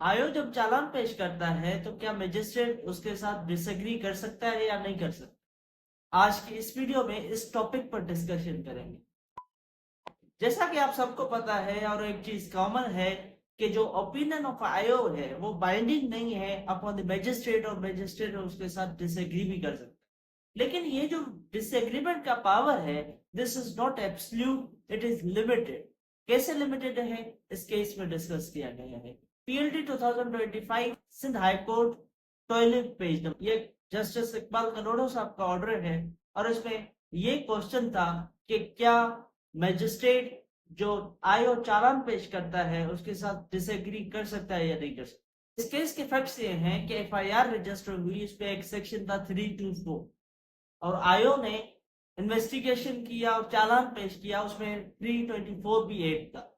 आयोग जब चालान पेश करता है तो क्या मजिस्ट्रेट उसके साथ डिसएग्री कर सकता है या नहीं कर सकता? आज की इस वीडियो में इस टॉपिक पर डिस्कशन करेंगे। जैसा कि आप सबको पता है और एक चीज कॉमन है कि जो ओपिनियन ऑफ आयोग है वो बाइंडिंग नहीं है अपॉन द मजिस्ट्रेट, और मजिस्ट्रेट उसके साथ डिसएग्री भी कर सकता है। लेकिन ये जो डिसएग्रीमेंट का पावर है, this is not absolute, it is limited. कैसे लिमिटेड है, इस केस में डिस्कस किया गया है। PLT 2025 Sindh high court 12 page number, ये जस्टिस इकबाल करोड़ो साहब का ऑर्डर है। और इसमें ये क्वेश्चन था कि क्या मजिस्ट्रेट जो आयोग चालान पेश करता है उसके साथ डिसएग्री कर सकता है या नहीं कर सकता। इस केस के फैक्ट्स ये हैं कि एफआईआर रजिस्टर हुई, इस पे एक सेक्शन था 324 और आयोग ने इन्वेस्टिगेशन किया और चालान पेश किया, उसमें 324 भी ऐड था।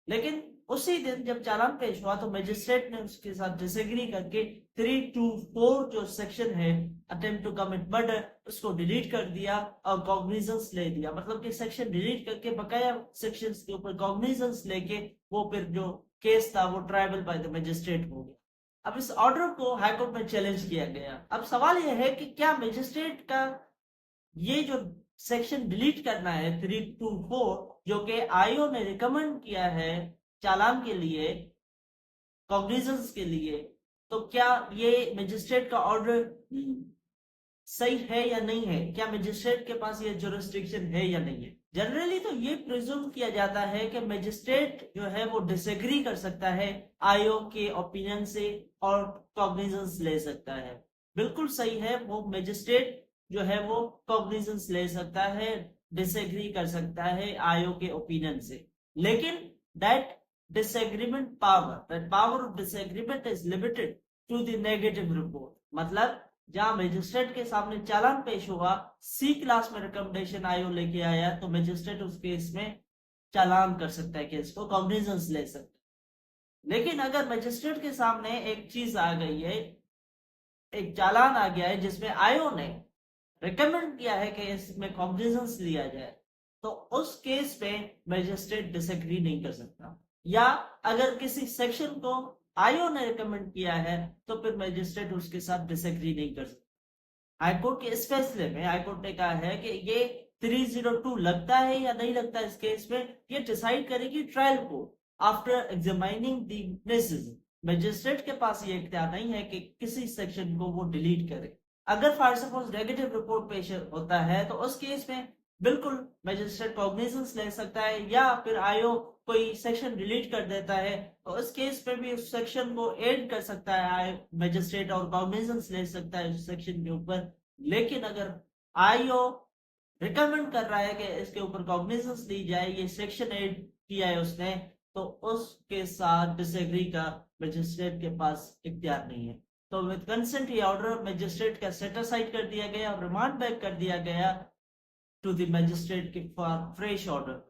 लेकिन उसी दिन जब चालान पेश हुआ तो मजिस्ट्रेट ने उसके साथ डिसएग्री करके 324 जो सेक्शन है अटेम्प्ट टू कमिट मर्डर उसको डिलीट कर दिया और कॉग्निजेंस ले दिया। मतलब कि सेक्शन डिलीट करके बकाया सेक्शंस के ऊपर कॉग्निजेंस लेके वो फिर जो केस था वो ट्रायबल बाय द मजिस्ट्रेट हो गया। अब इस ऑर्डर को हाईकोर्ट में चैलेंज किया गया। अब सवाल यह है कि क्या मजिस्ट्रेट का ये जो सेक्शन डिलीट करना है 324 जो कि आयोग ने रिकमेंड किया है चालान के लिए, कॉग्निजेंस के लिए, तो क्या ये मजिस्ट्रेट का ऑर्डर सही है या नहीं है? क्या मजिस्ट्रेट के पास ये जुरिस्डिक्शन है या नहीं है? जनरली तो ये प्रिज्यूम किया जाता है कि मजिस्ट्रेट जो है वो डिसएग्री कर सकता है आयोग के ओपिनियन से और कॉग्निजेंस ले सकता है। बिल्कुल सही है, वो मजिस्ट्रेट जो है वो कॉग्निजेंस ले सकता है, डिसएग्री कर सकता है आयोग के ओपिनियन से। लेकिन that disagreement power, that power of disagreement is limited to the negative report। मतलब जहां मजिस्ट्रेट के सामने चालान पेश हुआ, सी क्लास में रिकमेंडेशन आयोग लेके आया तो मजिस्ट्रेट उस केस में चालान कर सकता है, केस को कॉग्निजेंस ले सकता है। लेकिन अगर मजिस्ट्रेट के सामने एक चीज आ गई है, एक चालान आ गया है जिसमें आयोग ने रिकमेंड किया है कि इसमें कॉग्निजेंस लिया जाए, तो उस केस में मजिस्ट्रेट डिसएग्री नहीं कर सकता। या अगर किसी सेक्शन को आयोग ने रिकमेंड किया है तो फिर मजिस्ट्रेट उसके साथ डिसएग्री नहीं कर सकता। हाईकोर्ट के इस फैसले में हाईकोर्ट ने कहा है कि ये 302 लगता है या नहीं लगता, इस केस में ये डिसाइड करेगी trial court after examining the witnesses. Magistrate के पास ये इख्तियार नहीं है कि किसी सेक्शन को वो डिलीट करे। अगर फॉर सपोज नेगेटिव रिपोर्ट पेश होता है तो उस केस में बिल्कुल मजिस्ट्रेट कॉग्निजेंस ले सकता है, या फिर आयोग कोई सेक्शन डिलीट कर देता है तो उस केस पे भी उस सेक्शन को ऐड कर सकता है मजिस्ट्रेट और कॉग्निजेंस ले सकता है उस सेक्शन के ऊपर। लेकिन अगर आयोग रिकमेंड कर रहा है कि इसके ऊपर कॉग्निजेंस ली जाए, ये सेक्शन ऐड किया है उसने, तो उसके साथ डिसएग्री का मजिस्ट्रेट के पास इख्तियार नहीं है। तो विद कंसेंट ये ऑर्डर मजिस्ट्रेट का सेट असाइड कर दिया गया और रिमांड बैक कर दिया गया to the magistrate for fresh order.